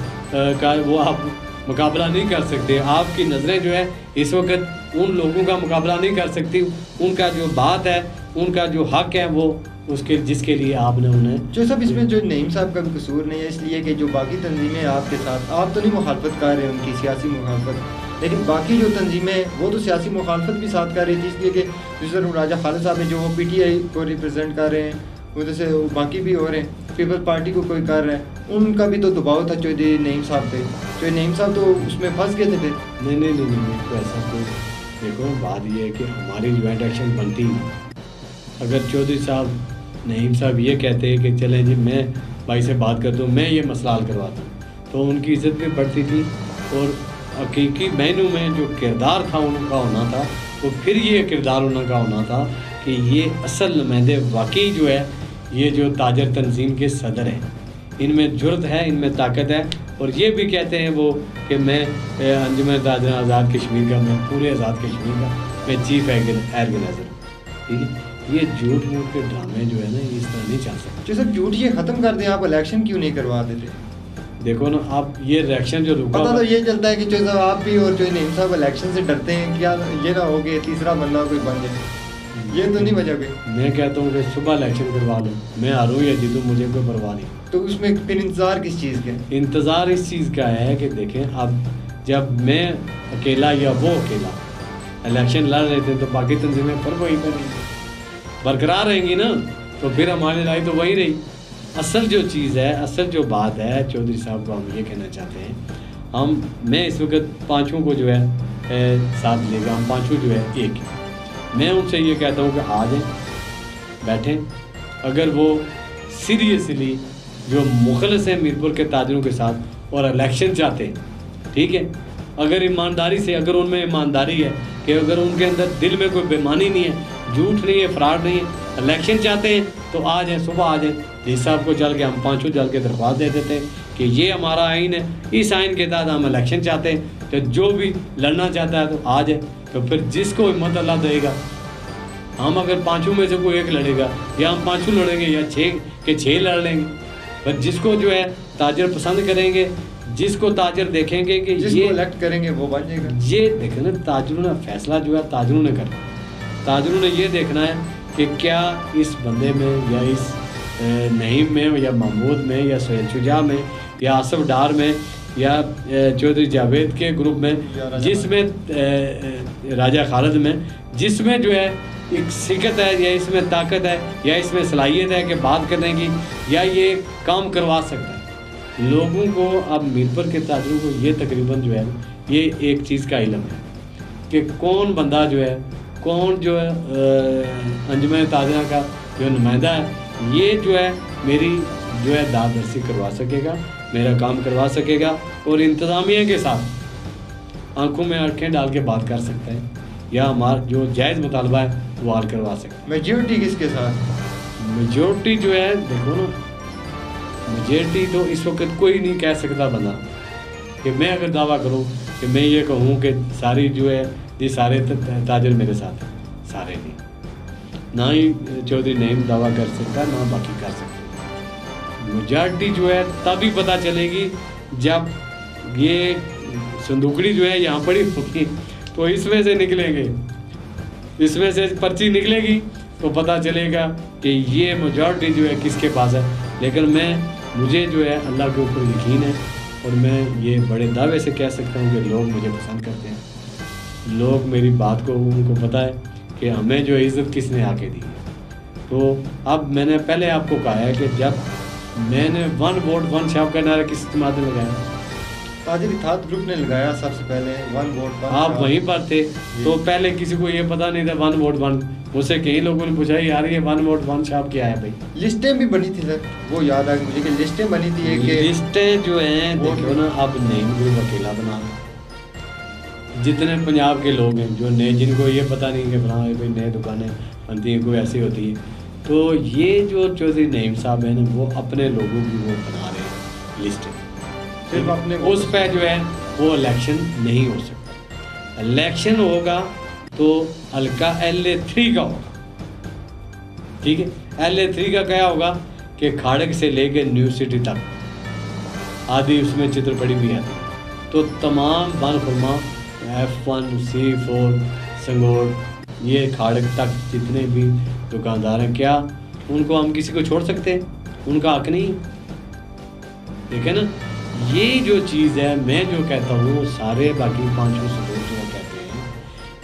Speaker 2: का वो आप मुकाबला नहीं कर सकते। आपकी नज़रें जो है इस वक्त उन लोगों का मुकाबला नहीं कर सकती। उनका जो बात है, उनका जो हक है, वो उसके जिसके लिए आपने उन्हें
Speaker 1: जो सब इसमें जो नईम साहब का भी कसूर नहीं है, इसलिए कि जो बाकी तंजीमें आपके साथ, आप तो नहीं मुखालफत कर रहे उनकी सियासी मुखालफत, लेकिन बाकी जो तंजीमें वो तो सियासी मुखालफत भी साथ कर रही थी, इसलिए कि दूसरा राजा खालिद साहब है जो वो PTI को रिप्रेजेंट कर रहे हैं, उधर से बाकी भी हो रहे हैं, पीपल्स पार्टी को कोई कर रहा है, उनका भी तो दबाव था चौधरी नईम साहब पे। चौधरी नईम साहब तो उसमें फंस गए थे फिर।
Speaker 2: नहीं तो ऐसा कोई, देखो बात ये है कि हमारी ज्वाइंट एक्शन बनती नहीं। अगर चौधरी साहब नईम साहब ये कहते हैं कि चलें जी मैं भाई से बात करता हूँ, मैं ये मसला हल करवाता हूँ, तो उनकी इज़्ज़त भी बढ़ती थी, और हकीकी मैनू में जो किरदार था उनका होना था, तो फिर ये किरदार उनका होना था कि ये असल नुमाइंदे वाकई जो है ये जो ताजर तंजीम के सदर हैं, इनमें जुर्रत है, इनमें ताकत है। और ये भी कहते हैं वो कि मैं अंजुमन ताजर आज़ाद कश्मीर का, मैं पूरे आज़ाद कश्मीर का मैं चीफ ऑर्गेनाइज़र हूँ, ठीक है। ये झूठ मूठ के ड्रामे जो है ना, इस तरह नहीं चल सकते।
Speaker 1: जो सब झूठ ये ख़त्म कर दें, आप इलेक्शन क्यों नहीं करवा देते?
Speaker 2: देखो ना, आप ये रिएक्शन जो रुका,
Speaker 1: पता तो ये चलता है कि जो साहब आप भी और जो नईम साहब इलेक्शन से डरते हैं, क्या ये ना हो गया तीसरा बंदा कोई बन जाए, ये तो नहीं वजह कोई।
Speaker 2: मैं कहता हूँ कि सुबह इलेक्शन करवा लो, मैं हारूँ या जीतूँ, मुझे कोई परवाह नहीं।
Speaker 1: तो उसमें फिर इंतज़ार किस चीज़ का?
Speaker 2: इंतज़ार इस चीज़ का है कि देखें, अब जब मैं अकेला या वो अकेला इलेक्शन लड़ रहे थे, तो बाकी तंजीमें पर वहीं पर रहेंगी, बरकरार रहेंगी ना, तो फिर हमारी लड़ाई तो वही रही। असल जो चीज़ है, असल जो बात है, चौधरी साहब को हम ये कहना चाहते हैं, मैं इस वक्त पाँचों को जो है साथ लेगा, हम पाँचों जो है एक ही। मैं उनसे ये कहता हूँ कि आ जाएं, बैठें। अगर वो सीरियसली जो मुखलस हैं मीरपुर के ताजरों के साथ और इलेक्शन चाहते हैं, ठीक है, अगर ईमानदारी से, अगर उनमें ईमानदारी है कि अगर उनके अंदर दिल में कोई बेईमानी नहीं है, झूठ नहीं है, फ्रॉड नहीं है, इलेक्शन चाहते हैं, तो आ जाएँ, सुबह आ जाएँ। जिस साहब को चल के हम पाँचों चल के दरख्वास्त दे देते हैं कि ये हमारा आइन है, इस आइन के तहत हम इलेक्शन चाहते हैं, तो जो भी लड़ना चाहता है तो आ जाए। तो फिर जिसको हिम्मत अल्लाह देगा हम अगर पांचों में से कोई एक लड़ेगा, या हम पांचों लड़ेंगे या 6 के 6 लड़ लेंगे, पर जिसको जो है ताजर पसंद करेंगे, जिसको ताजर देखेंगे कि
Speaker 1: जिसको
Speaker 2: ये
Speaker 1: इलेक्ट करेंगे वो बन जाएगा।
Speaker 2: ये देखें ना, ताजरों ने फैसला जो है ताजरों ने करना। ताजरों ने ये देखना है कि क्या इस बंदे में या इस नईम में या महमूद में या सोहेल शुजा में या आसफ डार में या चौधरी जावेद के ग्रुप में, जिसमें राजा खालिद में, जिसमें जो है एक सिकत है या इसमें ताकत है या इसमें सलाहियत है कि बात करने की, या ये काम करवा सकता है। लोगों को अब मीरपुर के ताजरों को ये तकरीबन जो है ये एक चीज़ का इल्म है कि कौन बंदा जो है, कौन जो है अंजुमन ताजरा का जो नुमाइंदा है, ये जो है मेरी जो है दादरसी करवा सकेगा, मेरा काम करवा सकेगा और इंतज़ामिया के साथ आंखों में आंखें डाल के बात कर सकता है, या हमारा जो जायज़ मुतालबा है वो हाल करवा सकता है।
Speaker 1: मेजोरिटी किसके साथ?
Speaker 2: मेजोरिटी जो है देखो ना, मेजोरिटी तो इस वक्त कोई नहीं कह सकता बंदा कि मैं अगर दावा करूं कि मैं ये कहूं कि सारी जो है ये सारे ताजर मेरे साथ हैं, सारे नहीं। ना ही चौधरी नईम दावा कर सकता, ना बाकी कर सकता। मेजॉरिटी जो है तभी पता चलेगी जब ये संदूकड़ी जो है यहाँ पड़ी होगी, तो इसमें से निकलेंगे, इसमें से पर्ची निकलेगी तो पता चलेगा कि ये मेजॉरिटी जो है किसके पास है। लेकिन मुझे जो है अल्लाह के ऊपर यकीन है और मैं ये बड़े दावे से कह सकता हूँ कि लोग मुझे पसंद करते हैं। लोग मेरी बात को, उनको पता है कि हमें जो इज़्ज़त किसने आके दी है। तो अब मैंने पहले आपको कहा है कि जब मैंने 1 वोट 1 शॉप का नारा किस जमात ने लगाया?
Speaker 1: ताजर इत्तेहाद ग्रुप ने लगाया सबसे पहले 1 वोट 1
Speaker 2: आप वहीं पर थे, तो पहले किसी को ये पता नहीं था 1 वोट 1। मुझसे कई लोगों ने पूछा यार ये 1 वोट 1 शॉप क्या है भाई?
Speaker 1: लिस्टें भी बनी थी सर, वो याद आ गई मुझे कि लिस्टें बनी थी। एक
Speaker 2: लिस्टें जो हैं देखो ना, अब नईम ग्रुप अकेला बना रहा है। जितने पंजाब के लोग हैं जो नए, जिनको ये पता नहीं कि फलां कोई नए दुकानें बनती हैं, कोई ऐसी होती है, तो ये जो चौधरी नईम साहब हैं ना, वो अपने लोगों की वो बना रहे हैं लिस्टें।
Speaker 1: सिर्फ अपने
Speaker 2: उस पर जो है वो इलेक्शन नहीं हो सकता। इलेक्शन होगा तो हल्का LA3 का होगा, ठीक है। LA3 का क्या होगा कि खाड़क से लेकर न्यू सिटी तक आदि उसमें चित्र पड़ी हुई आती है, तो तमाम बनफरमा F1 C4 संगोड़ ये खाड़क तक जितने भी दुकानदार हैं, क्या उनको हम किसी को छोड़ सकते हैं? उनका हक नहीं, ठीक है ना। ये जो चीज़ है, मैं जो कहता हूँ सारे बाकी 5 सदस्य जो कहते हैं,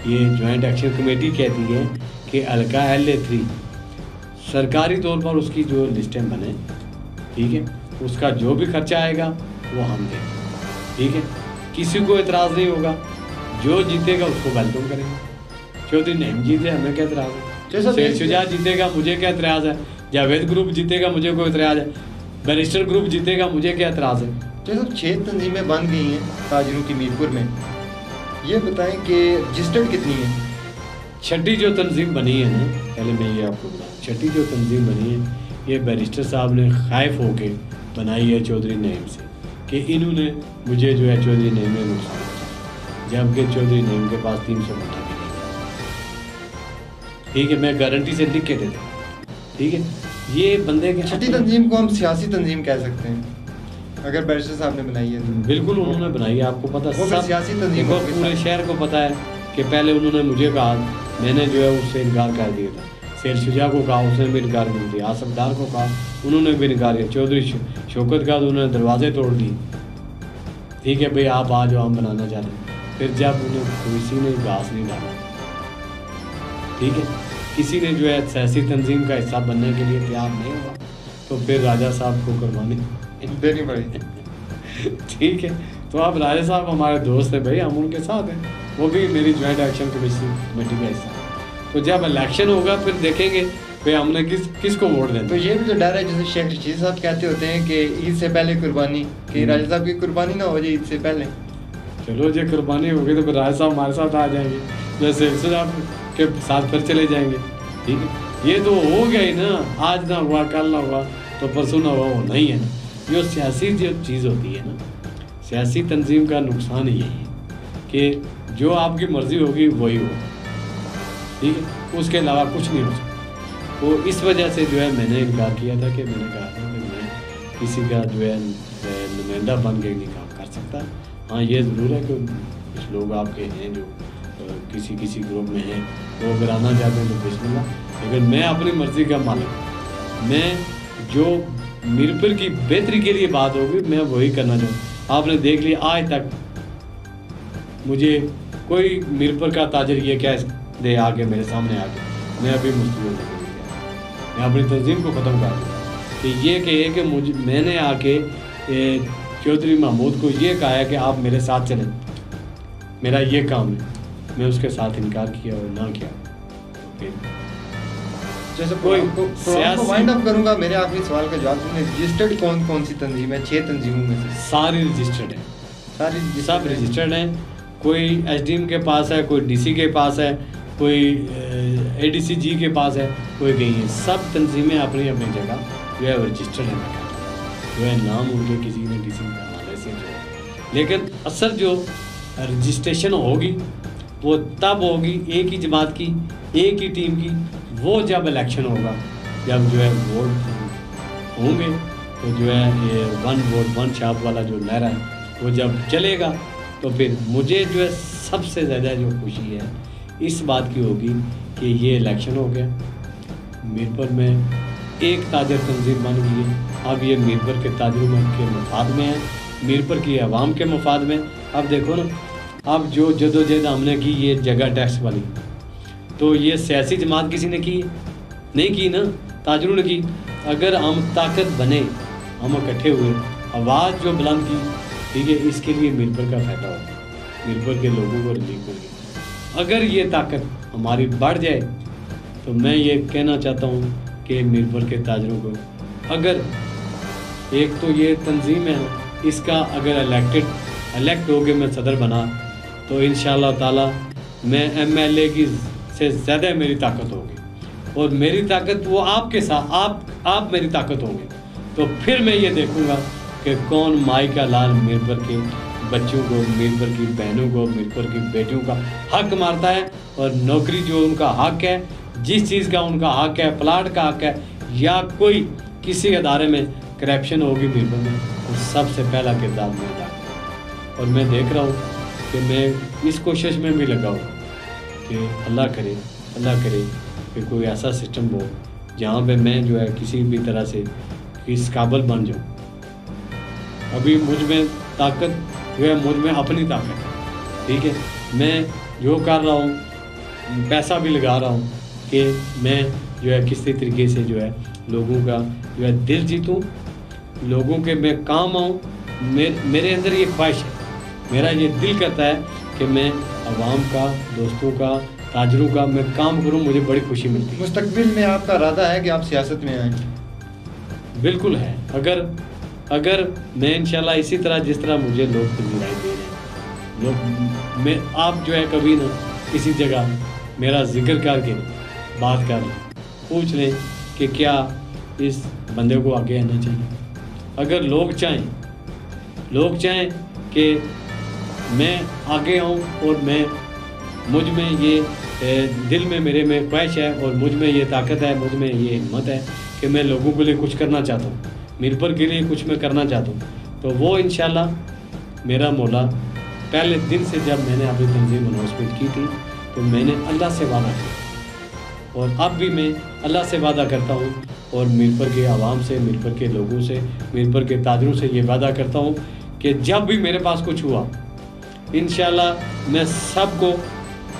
Speaker 2: ये जॉइंट एक्शन कमेटी कहती है कि हल्का LA3 सरकारी तौर पर उसकी जो लिस्टें बने, ठीक है, उसका जो भी खर्चा आएगा वो हम दें, ठीक है। किसी को एतराज़ नहीं होगा, जो जीतेगा उसको वेलकम करेंगे। चौधरी नईम जीते, हमें क्या एतराज़ है? सोहेल शुजा जीतेगा, मुझे क्या एतराज़ है? जावेद ग्रुप जीतेगा, मुझे कोई एतराज़ है? बैरिस्टर ग्रुप जीतेगा, मुझे क्या एतराज़ है?
Speaker 1: जैसे 6 तंजीमें बन गई हैं ताजरों की मीरपुर में, ये बताएं कि रजिस्टर्ड कितनी है?
Speaker 2: छठी जो तंजीम बनी है ना, पहले मैं ये आपको बताऊँ, छठी जो तंजीम बनी है ये बैरिस्टर साहब ने खैफ होके बनाई है चौधरी नईम से कि इन्होंने मुझे जो है चौधरी नईम में नुकसान पहुंचाया, जबकि चौधरी नईम के पास 300 वोट भी नहीं, ठीक है। मैं गारंटी से लिख के देता हूँ, ठीक है। ये बंदे के
Speaker 1: छठी तंजीम को हम सियासी तंजीम कह सकते हैं अगर बैरिस्टर साहब ने बनाई है तो।
Speaker 2: बिल्कुल उन्होंने बनाई है, आपको पता
Speaker 1: वो
Speaker 2: सब
Speaker 1: सियासी तंजीम
Speaker 2: देखो, पूरे शहर को पता है कि पहले उन्होंने मुझे कहा, मैंने जो है उससे इनकार कर दिया था। सोहेल शुजा को कहा, उसने भी इनकार कर दिया। आसफ डार को कहा, उन्होंने भी इनकार किया। चौधरी शौकत का उन्होंने दरवाजे तोड़ दिए, ठीक है भाई आप आ जाओ, हम बनाना चाहते हैं। फिर जब उन्हें किसी ने घास नहीं डाला, ठीक है, किसी ने जो है सियासी तंजीम का हिस्सा बनने के लिए तैयार नहीं हुआ, तो फिर राजा साहब को कुर्बानी
Speaker 1: देनी पड़ी,
Speaker 2: ठीक है। तो अब राजा साहब हमारे दोस्त हैं भाई, हम उनके साथ हैं, वो भी मेरी ज्वाइंट एक्शन कमेटी का हिस्सा है। तो जब इलेक्शन होगा फिर देखेंगे भाई हमने किसको वोट देना।
Speaker 1: तो ये भी तो डर है, जैसे शेख रशीद साहब कहते होते हैं कि ईद से पहले कुर्बानी, कि राजा साहब की कुर्बानी ना हो जाए ईद से पहले।
Speaker 2: चलो जो कुर्बानी होगी तो फिर राजा साहब हमारे साथ आ जाएंगे, जैसे साहब के साथ फिर चले जाएंगे, ठीक है। ये तो हो गया ही ना, आज ना हुआ कल ना हुआ तो परसों ना हुआ, वो नहीं है ना। जो सियासी जो चीज़ होती है ना, सियासी तंजीम का नुकसान यही है कि जो आपकी मर्ज़ी होगी वही होगा, ठीक है। اس کے علاوہ کچھ نہیں ہو سکتا. تو اس وجہ سے جو ہے میں نے انکار کیا تھا کہ میں نے کہا تھا کہ میں کسی کا جو ہے نمائندہ بن کے نہیں کام کر سکتا. ہاں یہ ضرور ہے کہ کچھ لوگ آپ کے ہیں جو کسی گروپ میں ہیں، وہ اگر آنا چاہتے ہیں تو بسم اللہ، لیکن میں اپنی مرضی کا مالک ہوں. میں جو میرپور کی بہتری کے لیے بات ہوگی میں وہی کرنا چاہوں. آپ نے دیکھ لیا آج تک مجھے کوئی میرپور کا تاجر یہ کہہ دے آگے میرے سامنے آ کے میں ابھی مستقبل نہیں کیا، میں اپنی تنظیم کو ختم کر دوں کہ یہ کہے کہ میں نے آ کے چودھری محمود کو یہ کہا ہے کہ آپ میرے ساتھ چلیں، میرا یہ کام ہے. میں اس کے ساتھ انکار کیا اور نہ کیا.
Speaker 1: جیسے کوئی وائنڈ اپ کروں گا، میرے آخری سوال کا جواب دیں. رجسٹرڈ کون سی تنظیم ہے 6 تنظیموں میں سے؟
Speaker 2: ساری رجسٹرڈ ہیں، سب رجسٹرڈ ہیں. کوئی ایس ڈی ایم کے پاس ہے، کوئی ڈی سی کے پاس ہے، کوئی اے ڈی سی جی کے پاس ہے، کوئی کہیں ہے. سب تنظیمیں اپنی اپنی جگہ جو ہے رجسٹرڈ ہیں، جو ہے نام ان کے کسی نے کسی حوالے سے جو ہے. لیکن اصل جو رجسٹریشن ہوگی وہ تب ہوگی ایک ہی جماعت کی، ایک ہی ٹیم کی، وہ جب الیکشن ہوگا، جب جو ہے ووٹ ہوں گے تو جو ہے یہ 1 ووٹ 1 چھاپ والا جو لہرا ہے وہ جب چلے گا تو پھر مجھے جو ہے سب سے زیادہ جو خوشی ہے اس بات کی ہوگی کہ یہ الیکشن ہو گیا، میرپور میں ایک تاجر تنظیم بن گئی ہے. اب یہ میرپور کے تاجروں کے مفاد میں ہے، میرپور کی عوام کے مفاد میں. اب دیکھو نا، اب جو جدوجہد ہم نے کی یہ جگہ ٹیکس والی، تو یہ سیاسی جماعت کسی نے کی نہیں کی نا، تاجروں نے کی. اگر ہم طاقت بنے، ہم اکٹھے ہوئے، آواز جو بلند کی، ٹھیک ہے، اس کے لیے میرپور کا فائدہ ہوگا، میرپور کے لوگوں کو ریلیف مل گئی. اگر یہ طاقت ہماری بڑھ جائے تو میں یہ کہنا چاہتا ہوں کہ میرپور کے تاجروں کو، اگر ایک تو یہ تنظیم ہے، اس کا اگر الیکٹ ہو کے میں صدر بنا تو انشاءاللہ تعالی میں ایم ایل اے کی سے زیادہ میری طاقت ہوگی، اور میری طاقت وہ آپ کے ساتھ آپ میری طاقت ہوں گے. تو پھر میں یہ دیکھوں گا کہ کون مائی کا لال میرپور کے بچوں کو، میرپور کی بہنوں کو، میرپور کی بیٹیوں کا حق مارتا ہے، اور نوکری جو ان کا حق ہے، جس چیز کا ان کا حق ہے، پلاٹ کا حق ہے، یا کوئی کسی ادارے میں کرپشن ہوگی میرپور میں، تو سب سے پہلا کردار میں ادا کروں. اور میں دیکھ رہا ہوں کہ میں اس کوشش میں بھی لگا ہوں کہ اللہ کرے کہ کوئی ایسا سسٹم ہو جہاں پہ میں جو ہے کسی بھی طرح سے اس قابل بن جاؤں. ابھی مجھ میں طاقت جو ہے، مجھ میں اپنی طاقت ہے، ٹھیک ہے، میں جو کر رہا ہوں، پیسہ بھی لگا رہا ہوں کہ میں جو ہے کسی طریقے سے جو ہے لوگوں کا جو ہے دل جیتوں، لوگوں کے میں کام آؤں. میرے اندر یہ خواہش ہے، میرا یہ دل کرتا ہے کہ میں عوام کا، دوستوں کا، تاجروں کا میں کام کروں، مجھے بڑی خوشی ملتی ہے.
Speaker 1: مستقبل میں آپ کا ارادہ ہے کہ آپ سیاست میں آئیں؟
Speaker 2: بالکل ہے. اگر میں انشاءاللہ اسی طرح جس طرح مجھے لوگ پذیرائی دے رہے ہیں، میں آپ جو ہے کبھی نہ کسی جگہ میرا ذکر کر کے بات کر لیں، پوچھ لیں کہ کیا اس بندے کو آگے آنا چاہیے. اگر لوگ چاہیں کہ میں آگے آؤں، اور مجھ میں یہ دل میں میرے میں خواہش ہے، اور مجھ میں یہ طاقت ہے، مجھ میں یہ ہمت ہے کہ میں لوگوں کے لیے کچھ کرنا چاہتا ہوں، میرپور کے لیے کچھ میں کرنا چاہتا ہوں، تو وہ انشاءاللہ میرا مولا پہلے دن سے جب میں نے اپنی تنظیم اناؤنسمنٹ کی تھی تو میں نے اللہ سے وعدہ کیا، اور اب بھی میں اللہ سے وعدہ کرتا ہوں، اور میرپور کے عوام سے، میرپور کے لوگوں سے، میرپور کے تاجروں سے یہ وعدہ کرتا ہوں کہ جب بھی میرے پاس کچھ ہوا انشاءاللہ میں سب کو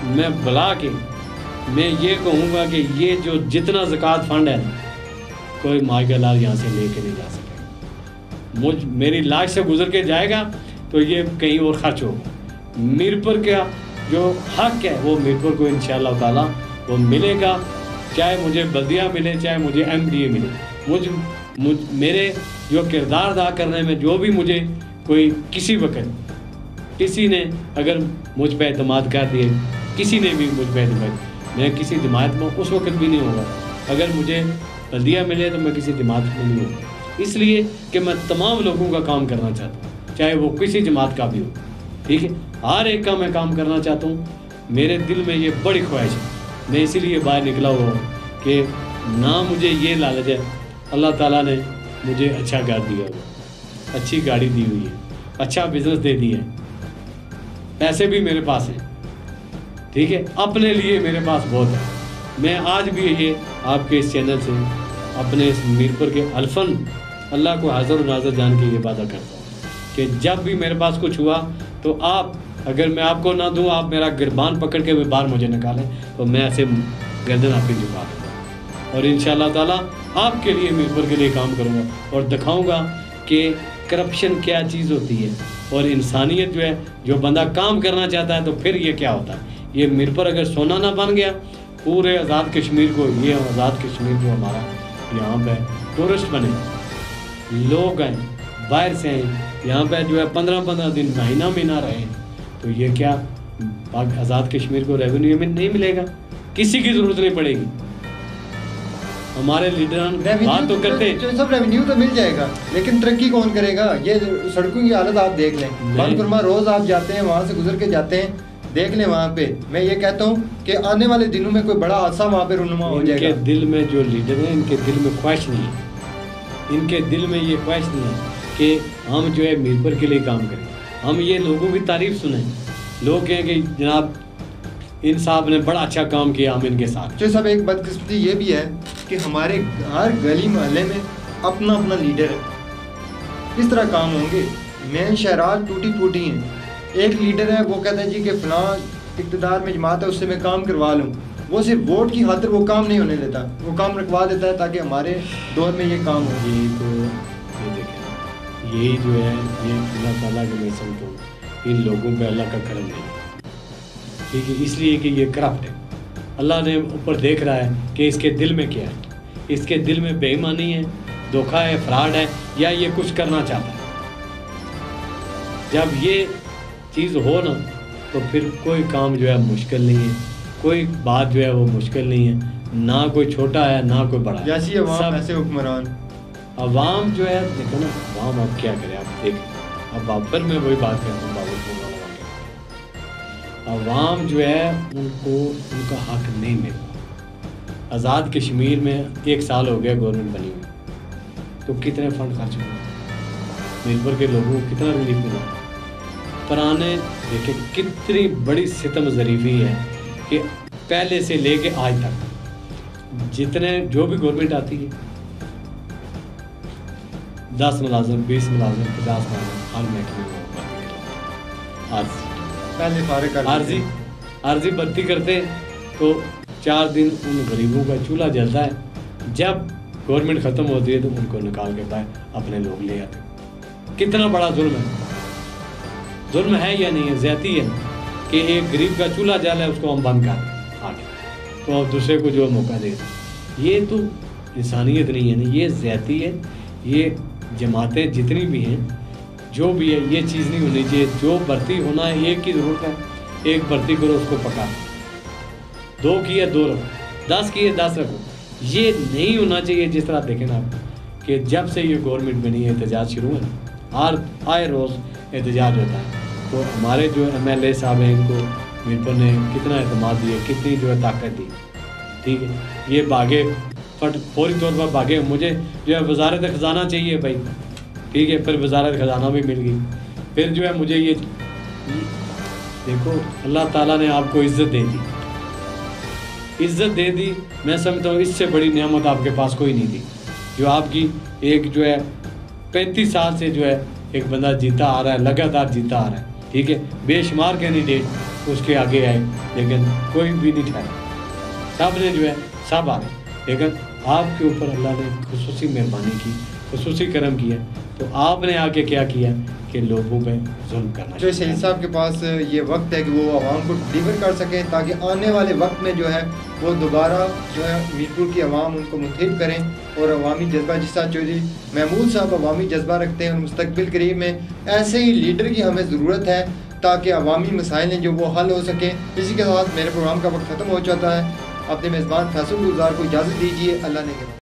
Speaker 2: میں بلا کے میں یہ کہوں گا کہ یہ جو جتنا زکوٰۃ فنڈ ہے کوئی مائی کا لال یہاں سے لے کے نہیں جا سکے. میری لاش سے گزر کے جائے گا تو یہ کہیں اور خرچ ہوگا. میرپور کا جو حق ہے وہ میرپور کو انشاءاللہ تعالیٰ وہ ملے گا، چاہے مجھے بلدیہ ملے، چاہے مجھے ایم ڈی اے ملے. میرے جو کردار ادا کرنے میں جو بھی مجھے کوئی کسی وقت کسی نے اگر مجھ پہ اعتماد کر دیے، کسی نے بھی مجھ پہ اعتماد، میں کسی جماعت میں اس وقت بھی نہیں ہوگا. اگر مجھے بلدیہ ملے تو میں کسی جماعت میں نہیں ہوگا، اس لیے کہ میں تمام لوگوں کا کام کرنا چاہتا ہوں، چاہے وہ کسی جماعت کا بھی ہو، ٹھیک ہے، ہر ایک کا میں کام کرنا چاہتا ہوں. میرے دل میں یہ بڑی خواہش ہے मैं इसीलिए बाहर निकला हुआ हूँ कि ना मुझे ये लालच है, अल्लाह ताला ने मुझे अच्छा घर दिया हुआ, अच्छी गाड़ी दी हुई है, अच्छा बिजनेस दे दिया है, पैसे भी मेरे पास हैं, ठीक है, अपने लिए मेरे पास बहुत है। मैं आज भी ये आपके इस चैनल से अपने इस मीरपुर के अल्फन अल्लाह को हाज़िर और नाज़िर जान के ये वादा करता हूँ कि जब भी मेरे पास कुछ हुआ तो आप, अगर मैं आपको ना दूँ, आप मेरा गिरबान पकड़ के भी बाहर मुझे निकालें तो मैं ऐसे गर्दन आपकी झुका दूँगा और इंशाअल्लाह ताला आपके लिए, मीरपुर के लिए काम करूँगा और दिखाऊँगा कि करप्शन क्या चीज़ होती है और इंसानियत जो है, जो बंदा काम करना चाहता है तो फिर ये क्या होता है। ये मीरपुर अगर सोना ना बन गया, पूरे आज़ाद कश्मीर को, ये आज़ाद कश्मीर जो हमारा यहाँ पे टूरिस्ट बने, लोग आए बाहर से आए, यहाँ पे जो है 15-15 दिन, महीना रहे, तो ये क्या आज़ाद कश्मीर को रेवेन्यू में नहीं मिलेगा? किसी की ज़रूरत नहीं पड़ेगी। हमारे लीडर बात तो करते हैं,
Speaker 1: जो सब रेवेन्यू तो मिल जाएगा, लेकिन तरक्की कौन करेगा? ये सड़कों की हालत आप देख लें, बालकुरमा रोज़ आप जाते हैं, वहाँ से गुजर के जाते हैं, देख लें वहाँ पे। मैं ये कहता हूँ कि आने वाले दिनों में कोई बड़ा हादसा वहाँ पे रूनुमा हो जाएगा।
Speaker 2: इनके दिल में जो लीडर हैं, इनके दिल में ख्वाहिश नहीं है, इनके दिल में ये ख्वाहिश नहीं है कि हम जो है मीरपुर के लिए काम करें, हम ये लोगों की तारीफ सुने, लोग कहें कि जनाब इन साहब ने बड़ा अच्छा काम किया, हम इनके साथ।
Speaker 1: जो सब एक बदकिस्मती ये भी है कि हमारे हर गली मोहल्ले में अपना अपना लीडर है, किस तरह काम होंगे? मेन शहरात टूटी फूटी हैं, एक लीडर है वो कहता है जी कि फलां इक़्तिदार में जमात है, उससे मैं काम करवा लूँ, वो सिर्फ वोट की खातिर वो काम नहीं होने देता, वो काम रखवा देता है ताकि हमारे दौर में ये काम हो।
Speaker 2: ये तो ये देखें, यही जो है ये अल्लाह ताला के मैं समझता हूँ इन लोगों पे अल्लाह का करम नहीं, ठीक है, इसलिए कि ये करप्ट है। अल्लाह ने ऊपर देख रहा है कि इसके दिल में क्या है, इसके दिल में बेईमानी है, धोखा है, फ्रॉड है, या ये कुछ करना चाहता है। जब ये चीज़ हो ना तो फिर कोई काम जो है मुश्किल नहीं है, कोई बात जो है वो मुश्किल नहीं है, ना कोई छोटा है ना कोई बड़ा है।
Speaker 1: जैसी अवाम ऐसे हुक्मरान।
Speaker 2: अवाम जो है देखो ना, अवाम अब क्या करे, आप देखें, अब आप पर मैं वही बात करता हूँ, अवाम जो है उनको उनका हक नहीं मिल रहा। आज़ाद कश्मीर में 1 साल हो गया गवर्नमेंट बनी हुई, तो कितने फंड खर्च हुए, मीरपुर के लोगों को कितना रिलीफ मिला। पुराने देखें कितनी बड़ी सितम ज़रीफ़ी है कि पहले से लेके आज तक जितने जो भी गवर्नमेंट आती है, 10 मुलाजिम, 20 मुलाजिम, 50 मुलाजिम हर महकमे में आर्जी भर्ती करते तो 4 दिन उन गरीबों का चूल्हा जलता है, जब गवर्नमेंट ख़त्म होती है तो उनको निकाल के बाहर अपने लोग ले आते। कितना बड़ा जुल्म है, जुल्म है या नहीं है? ज़्यादती है कि एक गरीब का चूल्हा जल है उसको हम बंद कर आगे, तो अब दूसरे को जो मौका दे, ये तो इंसानियत नहीं है ना, ये ज़्यादती है। ये जमातें जितनी भी हैं, जो भी है, ये चीज़ नहीं होनी चाहिए। जो भर्ती होना है, एक की ज़रूरत है, एक भर्ती करो, उसको पका, 2 की है 2 रखो, 10 की है 10 रखो। ये नहीं होना चाहिए। जिस तरह देखें ना कि जब से ये गवर्नमेंट बनी है एहतजाज शुरू है, आए रोज़ एहतजाज होता है, तो हमारे जो MLA साहब हैं इनको मीरपुर ने कितना एतमाद दिया, कितनी जो है ताकत दी, ठीक है। ये भागे फौरी तौर पर भागे, मुझे जो है वजारत ख़जाना चाहिए भाई, ठीक है, फिर वजारत ख़जाना भी मिल गई। फिर जो है मुझे ये देखो, अल्लाह ताला ने आपको इज़्ज़त दे दी, इज़्ज़त दे दी। मैं समझता हूँ इससे बड़ी नेमत आपके पास कोई नहीं थी, जो आपकी एक जो है 35 साल से जो है एक बंदा जीता आ रहा है, लगातार जीता आ रहा है, ठीक है। बेशुमार कैंडिडेट उसके आगे आए, लेकिन कोई भी नहीं ठहरा, सब ने जो है सब आ गए, लेकिन आपके ऊपर अल्लाह ने खुसूसी मेहरबानी की, खुसूसी करम किया, तो आपने आके क्या किया कि लोगों पे जुल्म करना।
Speaker 1: जो शहीद साहब के पास ये वक्त है कि वो आवाम को डिलीवर कर सकें, ताकि आने वाले वक्त में जो है वो दोबारा जो है मीरपुर की आवाम उनको मुतहिद करें, और अवामी जज्बा, जिस तरह चौधरी महमूद साहब अवामी जज्बा रखते हैं, और मुस्तकबिल करीब में ऐसे ही लीडर की हमें ज़रूरत है ताकि अवामी मसाइल हैं जो वो हल हो सकें। इसी के साथ मेरे प्रोग्राम का वक्त ख़त्म हो जाता है। अपने मेज़बान फैसल गुलजार को इजाज़त दीजिए। अल्लाह ने